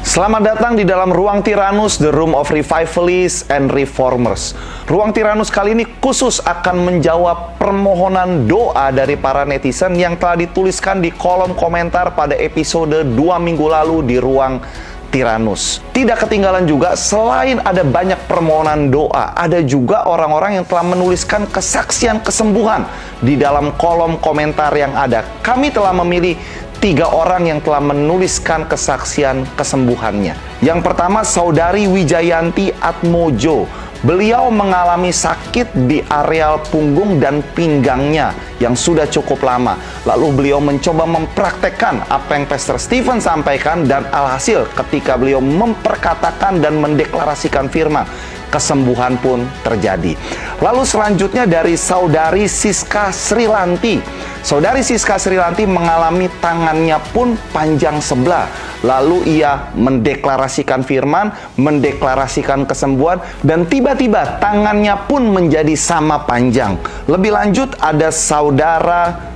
Selamat datang di dalam Ruang Tyrannus, The Room of Revivalists and Reformers. Ruang Tyrannus kali ini khusus akan menjawab permohonan doa dari para netizen yang telah dituliskan di kolom komentar pada episode 2 minggu lalu di Ruang Tyrannus. Tidak ketinggalan juga, selain ada banyak permohonan doa, ada juga orang-orang yang telah menuliskan kesaksian kesembuhan di dalam kolom komentar yang ada. Kami telah memilih 3 orang yang telah menuliskan kesaksian kesembuhannya. Yang pertama, Saudari Wijayanti Atmojo. Beliau mengalami sakit di areal punggung dan pinggangnya yang sudah cukup lama. Lalu beliau mencoba mempraktekkan apa yang Pastor Stephen sampaikan, dan alhasil ketika beliau memperkatakan dan mendeklarasikan firman, kesembuhan pun terjadi. Lalu selanjutnya dari Saudari Siska Srilanti. Saudari Siska Srilanti mengalami tangannya pun panjang sebelah. Lalu ia mendeklarasikan firman, mendeklarasikan kesembuhan, dan tiba-tiba tangannya pun menjadi sama panjang. Lebih lanjut ada Saudara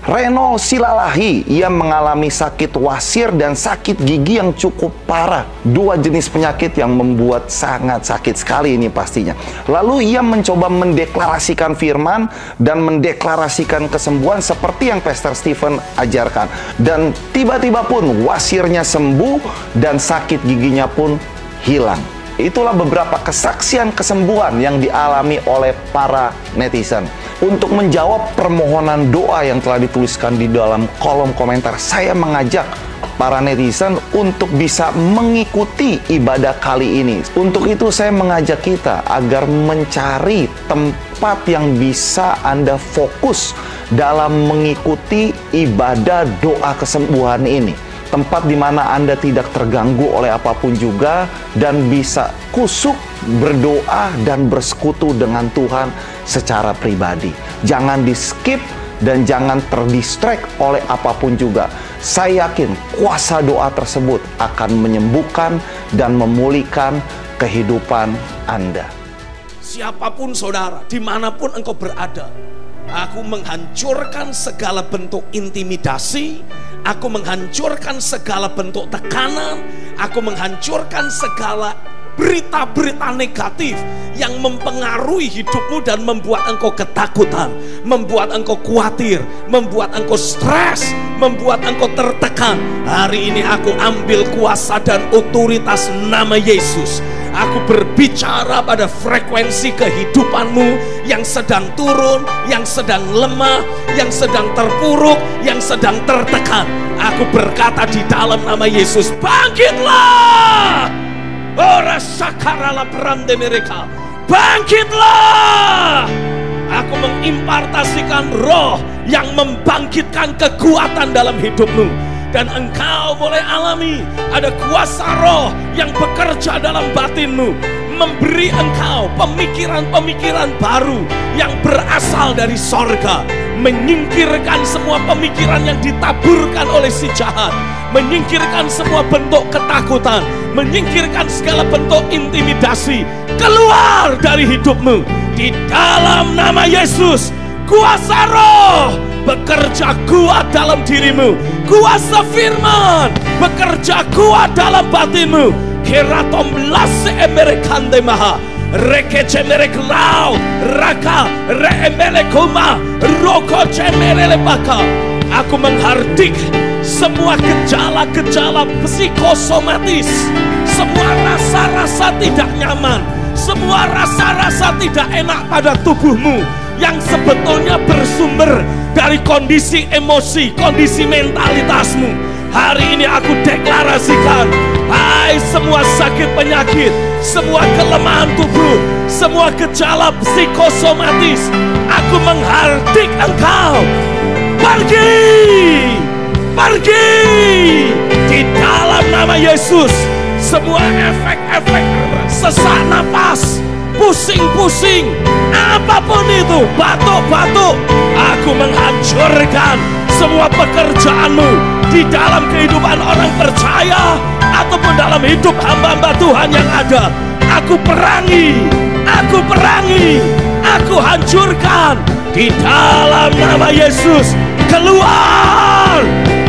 Reno Silalahi. Ia mengalami sakit wasir dan sakit gigi yang cukup parah. 2 jenis penyakit yang membuat sangat sakit sekali ini pastinya. Lalu ia mencoba mendeklarasikan firman dan mendeklarasikan kesembuhan seperti yang Pastor Stephen ajarkan. Dan tiba-tiba pun wasirnya sembuh dan sakit giginya pun hilang. Itulah beberapa kesaksian kesembuhan yang dialami oleh para netizen. Untuk menjawab permohonan doa yang telah dituliskan di dalam kolom komentar, saya mengajak para netizen untuk bisa mengikuti ibadah kali ini. Untuk itu saya mengajak kita agar mencari tempat yang bisa Anda fokus dalam mengikuti ibadah doa kesembuhan ini. Tempat di mana Anda tidak terganggu oleh apapun juga dan bisa kusuk berdoa dan bersekutu dengan Tuhan secara pribadi. Jangan di-skip dan jangan terdistract oleh apapun juga. Saya yakin kuasa doa tersebut akan menyembuhkan dan memulihkan kehidupan Anda. Siapapun saudara, dimanapun engkau berada, aku menghancurkan segala bentuk intimidasi. Aku menghancurkan segala bentuk tekanan. Aku menghancurkan segala berita-berita negatif yang mempengaruhi hidupmu dan membuat engkau ketakutan, membuat engkau khawatir, membuat engkau stres, membuat engkau tertekan. Hari ini aku ambil kuasa dan otoritas nama Yesus. Aku berbicara pada frekuensi kehidupanmu yang sedang turun, yang sedang lemah, yang sedang terpuruk, yang sedang tertekan. Aku berkata di dalam nama Yesus, bangkitlah! Ora sakarala perande mereka, bangkitlah! Aku mengimpartasikan roh yang membangkitkan kekuatan dalam hidupmu. Dan engkau boleh alami ada kuasa roh yang bekerja dalam batinmu, memberi engkau pemikiran-pemikiran baru yang berasal dari sorga, menyingkirkan semua pemikiran yang ditaburkan oleh si jahat, menyingkirkan semua bentuk ketakutan, menyingkirkan segala bentuk intimidasi, keluar dari hidupmu. Di dalam nama Yesus, kuasa roh bekerja kuat dalam dirimu. Kuasa firman bekerja kuat dalam batinmu. Keratom lase emerekande maha, rekece mereklau, raka reemelekuma, roko cemerele baka. Aku menghardik semua gejala-gejala psikosomatis, semua rasa-rasa tidak nyaman, semua rasa-rasa tidak enak pada tubuhmu yang sebetulnya bersumber dari kondisi emosi, kondisi mentalitasmu. Hari ini aku deklarasikan, hai semua sakit penyakit, semua kelemahan tubuh, semua gejala psikosomatis, aku menghardik engkau, pergi, pergi di dalam nama Yesus. Semua efek-efek sesak napas, pusing-pusing, apapun itu, batuk-batuk, aku menghancurkan semua pekerjaanmu di dalam kehidupan orang percaya ataupun dalam hidup hamba-hamba Tuhan yang ada. Aku perangi, aku perangi, aku hancurkan di dalam nama Yesus. Keluar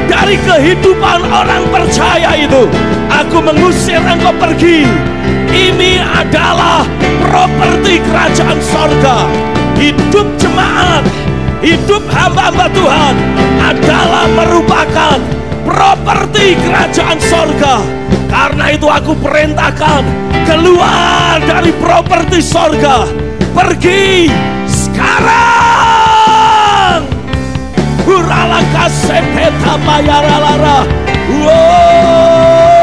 dari kehidupan orang percaya itu. Aku mengusir engkau pergi. Ini adalah properti kerajaan sorga. Hidup jemaat, hidup hamba-hamba Tuhan adalah merupakan properti kerajaan sorga. Karena itu aku perintahkan, keluar dari properti sorga. Pergi sekarang. Hurala kasepeta mayaralara. Wow.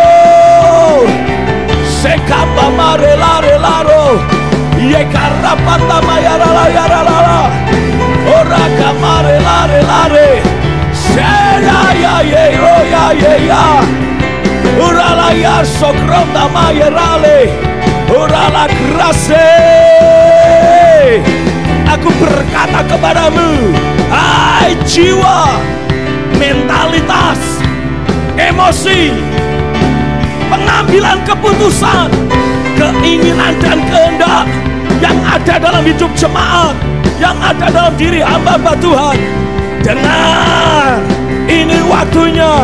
Sekamba marela-relaro. Yekarapata mayarala-yarala. Ora kamarela-relare. Ya. Urala ya sokronda mayerale. Urala krase. Aku berkata kepadamu, hai jiwa, mentalitas, emosi, pengambilan keputusan, keinginan dan kehendak yang ada dalam hidup jemaat, yang ada dalam diri hamba-hamba Tuhan. Dengar, ini waktunya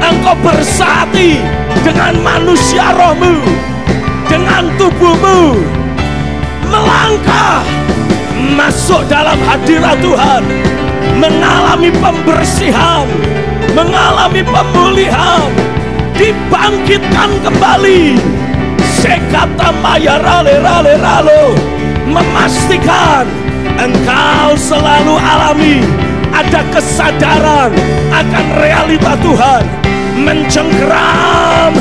engkau bersati dengan manusia rohmu, dengan tubuhmu, melangkah masuk dalam hadirat Tuhan, mengalami pembersihan, mengalami pemulihan, dibangkitkan kembali. Sekata mayarale-rale-ralo, memastikan engkau selalu alami ada kesadaran akan realita Tuhan, mencengkeram,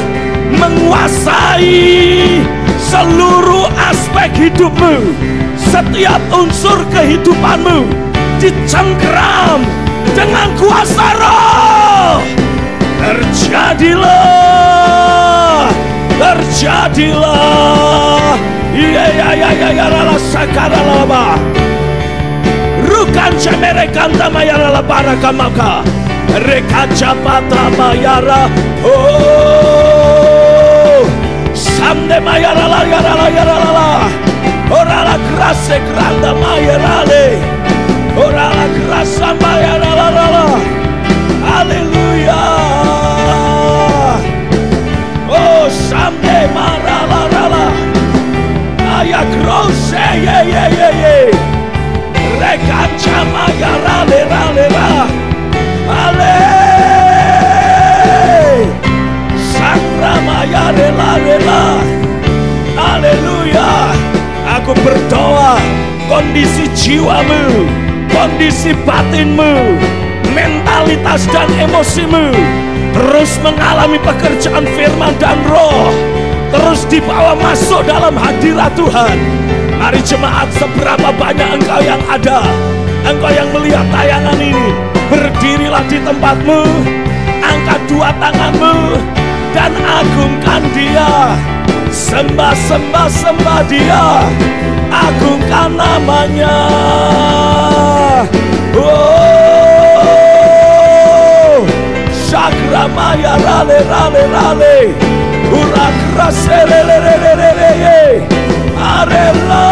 menguasai seluruh aspek hidupmu. Setiap unsur kehidupanmu dicengkeram dengan kuasa Roh. Terjadilah. Ya rala sakara lama. Rukan cemerekanta mayara para kamaka. Rekaca pata mayara. Oh, samde mayara la. Orala krase granda mayerale. Orala krasa mayerala. Haleluya. Oh samde marala. Aya krose ye. Rekaca mayerale. Ale. Sakra mayerala. Haleluya. Aku berdoa kondisi jiwamu, kondisi batinmu, mentalitas dan emosimu terus mengalami pekerjaan firman dan roh, terus dibawa masuk dalam hadirat Tuhan. Mari jemaat, seberapa banyak engkau yang ada, engkau yang melihat tayangan ini, berdirilah di tempatmu, angkat dua tanganmu dan agungkan Dia. Sembah Dia, agungkan namanya. Oh, Sakramaya rale. Urak raselelelelelele. Arela.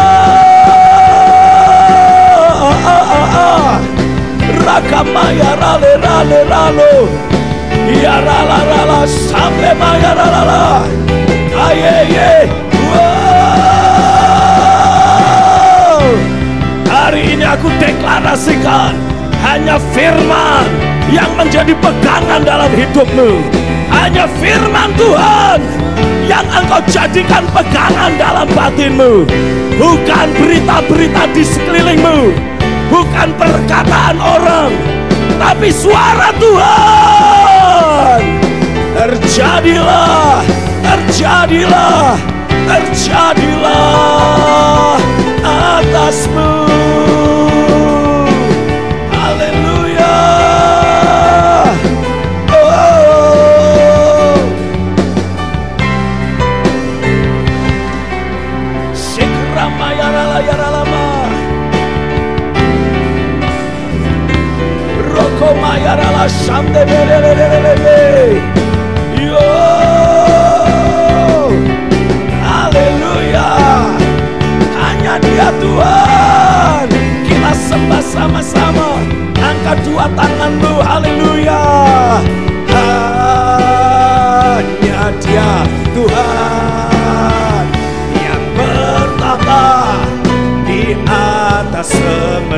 Rakamaya rale. Ya rala sampai maya rala. Aye. Wow. Hari ini aku deklarasikan, hanya firman yang menjadi pegangan dalam hidupmu. Hanya firman Tuhan yang engkau jadikan pegangan dalam batinmu. Bukan berita-berita di sekelilingmu, bukan perkataan orang, tapi suara Tuhan. Terjadilah atasmu. Haleluya. Oh. Sikrama yaralama. Rokoma yarala shamde belelelelele. Yo. Haleluya. Hanya Dia Tuhan.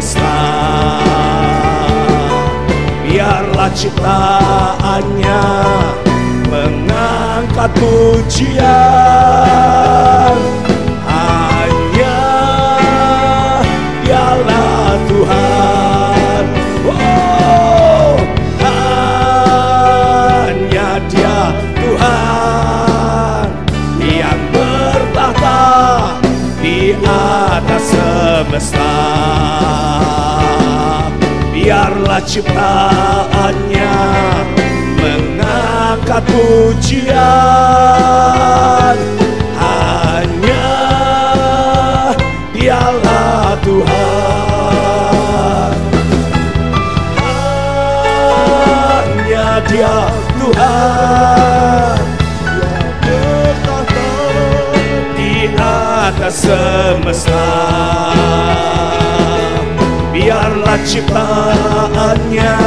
semesta. Biarlah ciptaannya mengangkat pujian. Hanya Dialah Tuhan. Oh, hanya Dia Tuhan yang bertahta di atas semesta. Biarlah ciptaannya mengangkat pujian. Hanya Dialah Tuhan. Hanya Dia Tuhan yang bertahta di atas semesta. Biarlah ciptaannya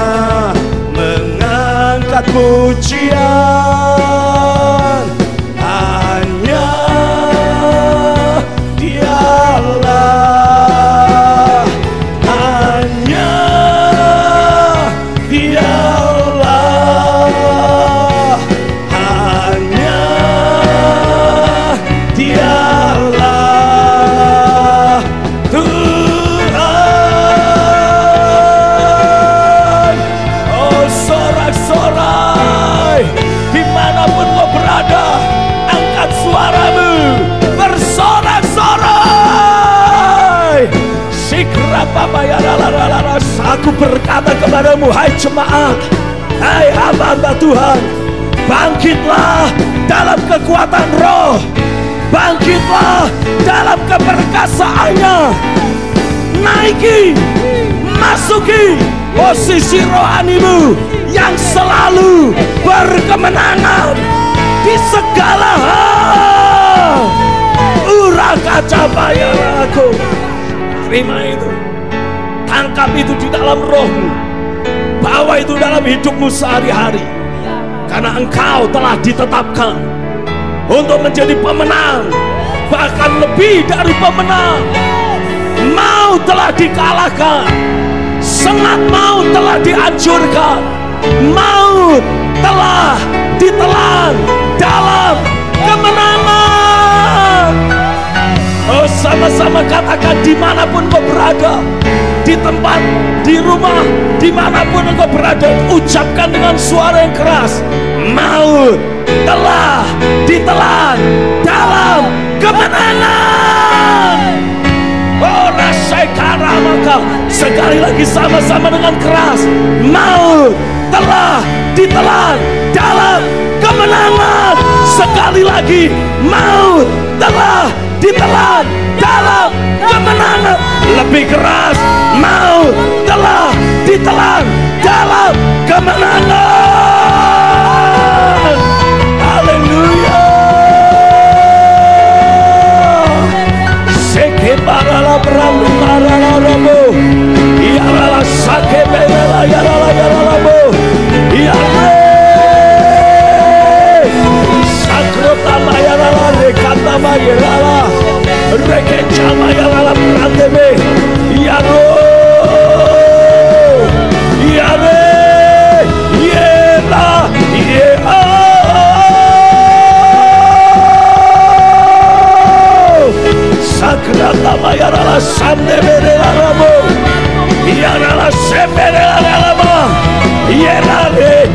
mengangkat pujian. Hanya Dialah, hanya Dialah, hanya Dialah Tuhan. Oh, sorak-sorai dimanapun kau berada, angkat suaramu, bersorak-sorai. Aku berkata kepadamu, hai jemaat, hai hamba Tuhan, bangkitlah dalam kekuatan roh, bangkitlah dalam keperkasaannya, naiki, masuki posisi rohanimu yang selalu berkemenangan di segala hal. Urakacabayaraku. Terima itu, tangkap itu di dalam rohmu, bawa itu dalam hidupmu sehari-hari, karena engkau telah ditetapkan untuk menjadi pemenang, bahkan lebih dari pemenang. Maut telah dikalahkan, sengat maut telah dihancurkan, maut telah ditelan dalam kemenangan. Oh, sama-sama katakan dimanapun kau berada, di tempat, di rumah, dimanapun engkau berada, ucapkan dengan suara yang keras, maut telah ditelan dalam kemenangan. Oh, rasai karamaka. Sekali lagi sama-sama dengan keras, maut telah ditelan dalam kemenangan. Sekali lagi, maut telah ditelan dalam kemenangan. Lebih keras, maut telah ditelan dalam kemenangan. Haleluya. Sekebarala prambarala ramo, iarala sakebela yarala yaralamo, iare sakrota mayarala rekata mayarala rekecha mayarala pranteme, iaro iare yela yea. Sakrata mayarala samdeberela ramo, iarala semberela ramo, iarale.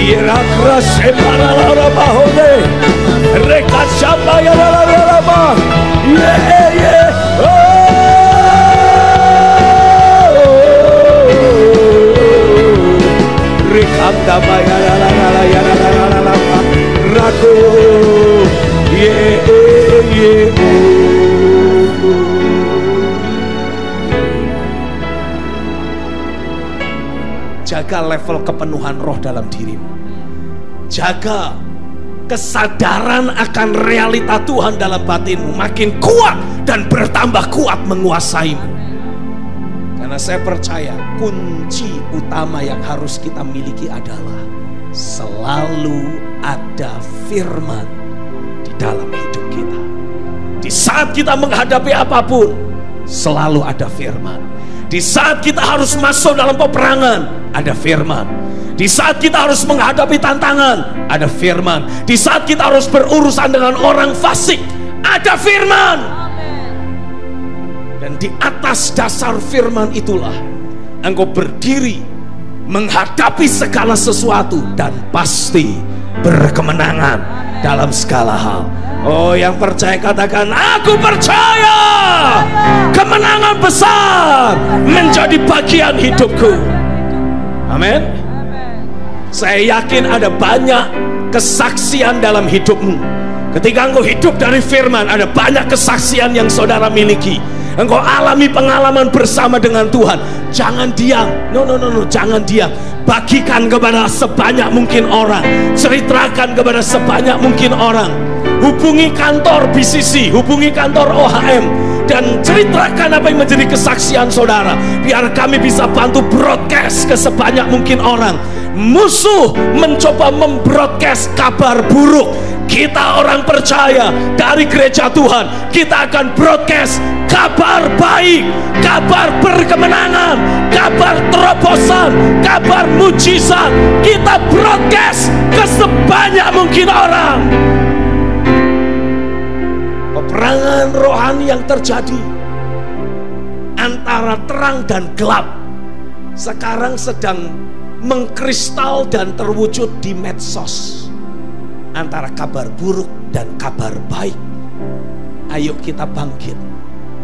Irakra separala rabahone, rekachapa yarala rama, ye ye. Rekanda mayarala yarala rako, ye ye. Jaga level kepenuhan roh dalam dirimu. Jaga kesadaran akan realita Tuhan dalam batinmu, makin kuat dan bertambah kuat menguasaimu. Karena saya percaya kunci utama yang harus kita miliki adalah selalu ada firman di dalam hidup. Di saat kita menghadapi apapun, selalu ada firman. Di saat kita harus masuk dalam peperangan, ada firman. Di saat kita harus menghadapi tantangan, ada firman. Di saat kita harus berurusan dengan orang fasik, ada firman. Dan di atas dasar firman itulah engkau berdiri menghadapi segala sesuatu dan pasti berkemenangan dalam segala hal. Oh, yang percaya katakan, aku percaya kemenangan besar menjadi bagian hidupku. Amin. Saya yakin ada banyak kesaksian dalam hidupmu. Ketika engkau hidup dari firman, ada banyak kesaksian yang saudara miliki. Engkau alami pengalaman bersama dengan Tuhan. Jangan diam. No, jangan diam. Bagikan kepada sebanyak mungkin orang. Ceritakan kepada sebanyak mungkin orang. Hubungi kantor BCC, hubungi kantor OHM, dan ceritakan apa yang menjadi kesaksian saudara, biar kami bisa bantu broadcast ke sebanyak mungkin orang. Musuh mencoba membroadcast kabar buruk. Kita orang percaya dari gereja Tuhan, kita akan broadcast kabar baik, kabar berkemenangan, kabar terobosan, kabar mujizat. Kita broadcast ke sebanyak mungkin orang. Peperangan rohani yang terjadi antara terang dan gelap sekarang sedang mengkristal dan terwujud di medsos, antara kabar buruk dan kabar baik. Ayo kita bangkit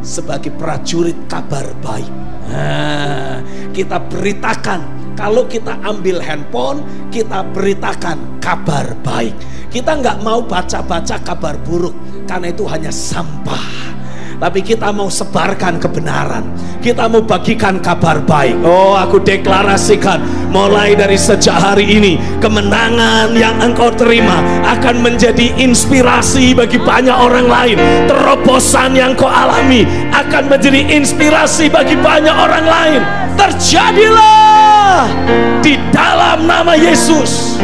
sebagai prajurit kabar baik. Kita beritakan. Kalau kita ambil handphone, kita beritakan kabar baik. Kita nggak mau baca-baca kabar buruk, karena itu hanya sampah. Tapi kita mau sebarkan kebenaran. Kita mau bagikan kabar baik. Oh, aku deklarasikan mulai dari sejak hari ini, kemenangan yang engkau terima akan menjadi inspirasi bagi banyak orang lain. Terobosan yang kau alami akan menjadi inspirasi bagi banyak orang lain. Terjadilah di dalam nama Yesus.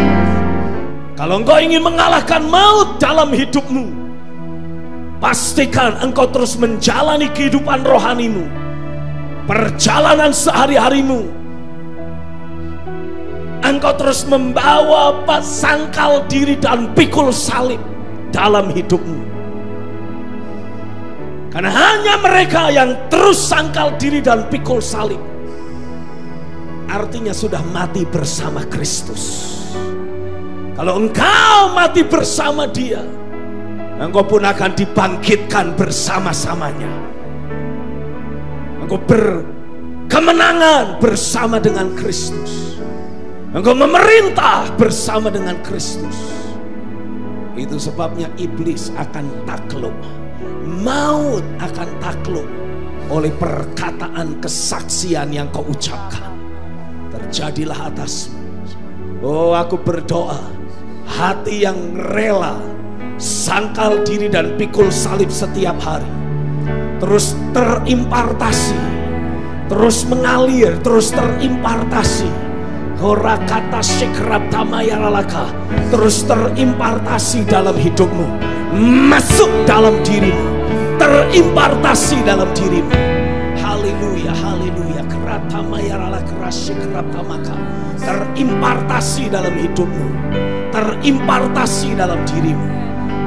Kalau engkau ingin mengalahkan maut dalam hidupmu, pastikan engkau terus menjalani kehidupan rohanimu, perjalanan sehari-harimu. Engkau terus membawa sangkal diri dan pikul salib dalam hidupmu. Karena hanya mereka yang terus sangkal diri dan pikul salib, artinya sudah mati bersama Kristus. Kalau engkau mati bersama Dia, engkau pun akan dibangkitkan bersama-samanya. Engkau berkemenangan bersama dengan Kristus. Engkau memerintah bersama dengan Kristus. Itu sebabnya iblis akan takluk, maut akan takluk oleh perkataan kesaksian yang kau ucapkan. Terjadilah atasmu. Oh, aku berdoa, hati yang rela sangkal diri dan pikul salib setiap hari terus terimpartasi, terus mengalir, terus terimpartasi. Horakata sikrap tamayaralaka, terus terimpartasi dalam hidupmu, masuk dalam dirimu, terimpartasi dalam dirimu. Haleluya, haleluya. Keratamayarala kerasikrap tamaka, terimpartasi dalam hidupmu, terimpartasi dalam dirimu.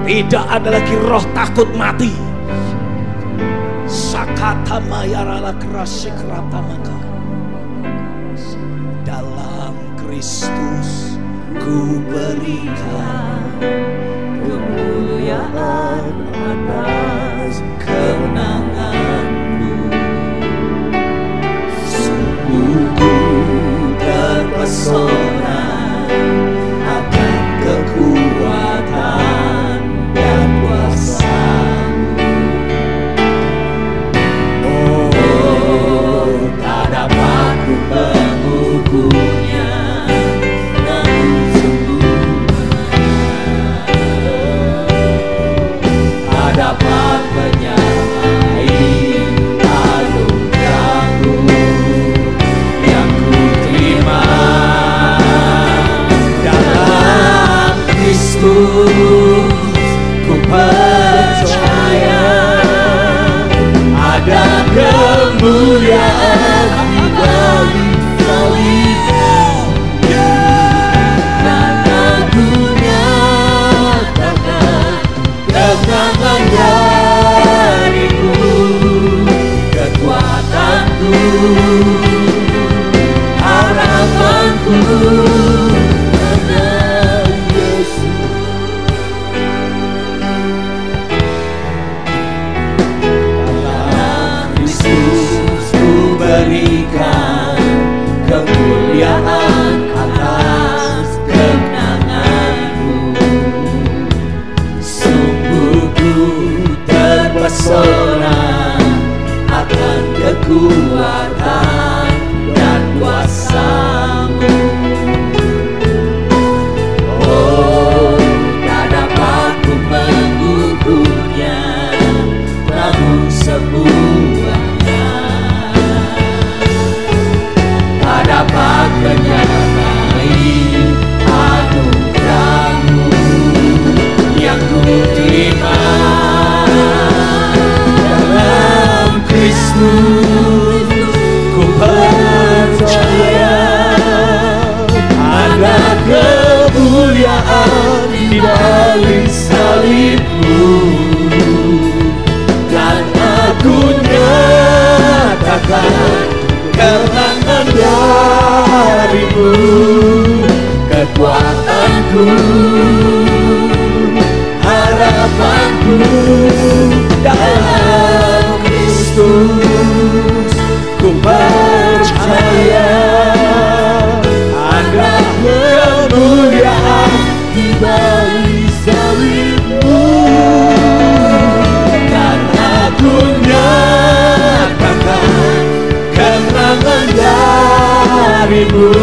Tidak ada lagi roh takut mati. Sakata mayarala kerasik ratamaka. Dalam Kristus ku berikan kemuliaan atas kemenanganmu. Sungguh ku terpesona akan kekuatan dan kuasa-Mu. Oh, tak dapat ku mengukurnya, namun sungguh kemuliaan atas kemenangan-Mu. Sungguh ku terpesona akan kekuatan dan kuasa-Mu. Oh, tak dapat ku mengukurnya, namun semuanya tak dapat menyamai anugerah-Mu yang ku terima dalam Kristus. Ku percaya ada kemuliaan di balik salib-Mu, dan aku nyatakan kemenangan dari-Mu. Kekuatanku, harapanku dalam Kristus. Ku percaya ada kemuliaan di balik salib-Mu, dan aku nyatakan kemenangan dari-Mu.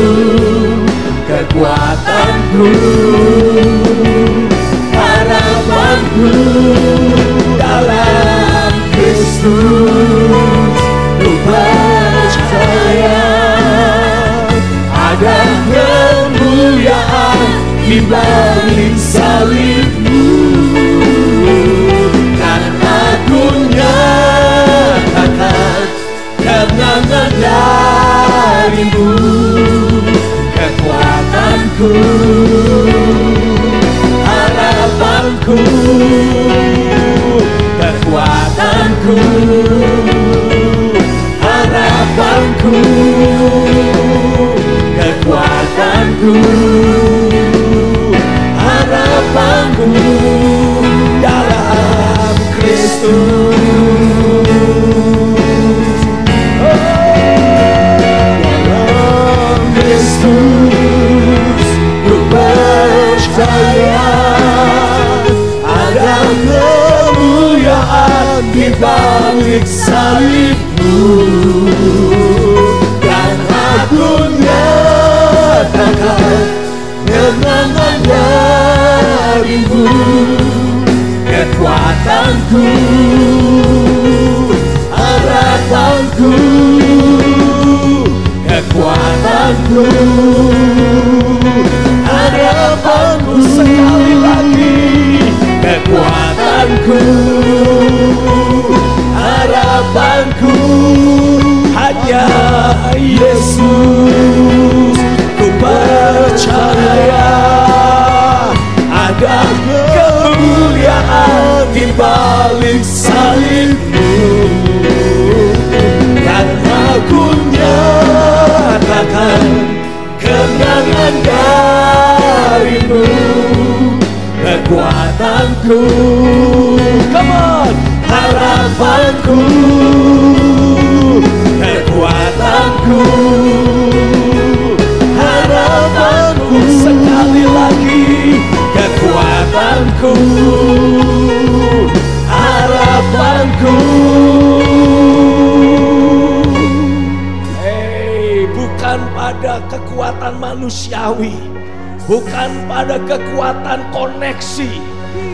Kekuatanku, harapanku dalam Kristus. Ku percaya ada kemuliaan di balik salib-Mu, dan aku nyatakan kemenangan dari-Mu. Kekuatanku, harapanku, kekuatanku, harapanku, kekuatanku, harapanku dalam Kristus. Dalam Kristus ku percaya ada kemuliaan di balik salib-Mu, dan aku nyatakan kemenangan dari-Mu. Kekuatanku, harapanku, kekuatanku, harapanku, sekali lagi. Kekuatanku, harapanku hanya Yesus. Ku percaya ada kemuliaan di balik salib-Mu, dan aku nyatakan kemenangan dari-Mu. Kekuatanku, come on, harapanku, kekuatanku, harapanku, sekali lagi. Kekuatanku, harapanku. Bukan pada kekuatan manusiawi, bukan pada kekuatan koneksi,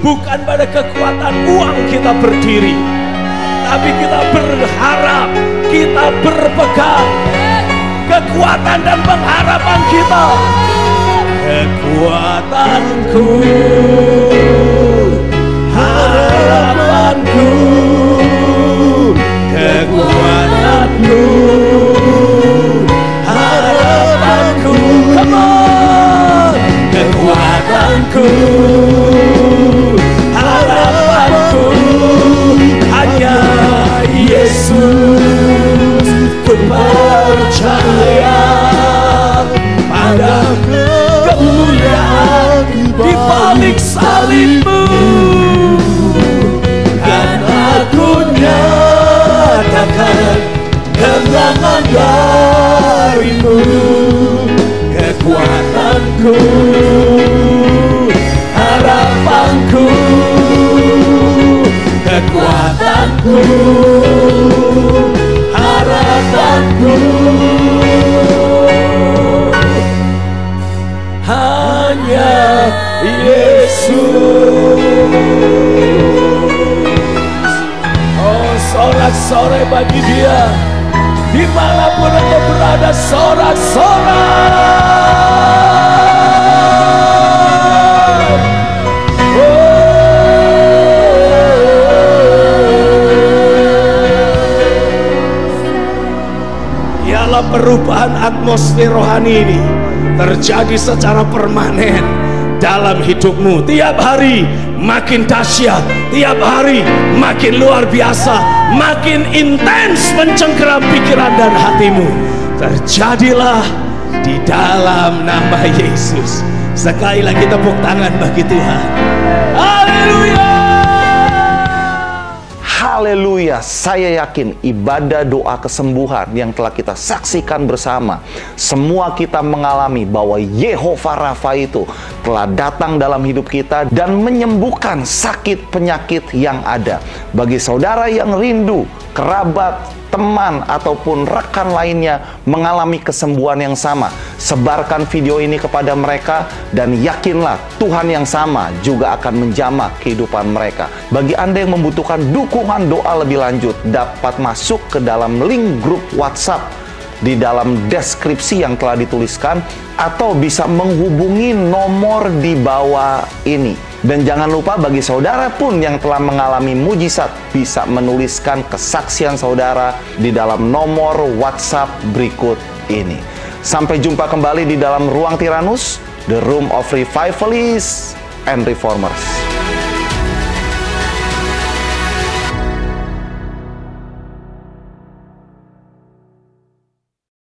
bukan pada kekuatan uang kita berdiri, tapi kita berharap, kita berpegang kekuatan dan pengharapan kita. Kekuatanku, harapanku, kekuatanku, harapanku, come on. Kekuatanku, harapanku hanya Yesus. Ku percaya pada kemuliaan di balik salib-Mu, dan aku nyatakan harapanku, harapanku, kekuatanku, harapanku, hanya Yesus. Oh, sorak-sorai bagi Dia, dimanapun engkau berada, sorak-sorai. Ialah perubahan atmosfer rohani ini terjadi secara permanen dalam hidupmu. Tiap hari makin dahsyat, tiap hari makin luar biasa, makin intens mencengkeram pikiran dan hatimu. Terjadilah di dalam nama Yesus. Sekali lagi tepuk tangan bagi Tuhan. Haleluya. Haleluya, saya yakin ibadah doa kesembuhan yang telah kita saksikan bersama, semua kita mengalami bahwa Yehova Rafa itu telah datang dalam hidup kita dan menyembuhkan sakit penyakit yang ada. Bagi saudara yang rindu, kerabat, teman, ataupun rekan lainnya mengalami kesembuhan yang sama, sebarkan video ini kepada mereka dan yakinlah Tuhan yang sama juga akan menjamah kehidupan mereka. Bagi Anda yang membutuhkan dukungan doa lebih lanjut, dapat masuk ke dalam link grup WhatsApp di dalam deskripsi yang telah dituliskan, atau bisa menghubungi nomor di bawah ini. Dan jangan lupa bagi saudara pun yang telah mengalami mujizat, bisa menuliskan kesaksian saudara di dalam nomor WhatsApp berikut ini. Sampai jumpa kembali di dalam Ruang Tiranus, The Room of Revivalists and Reformers.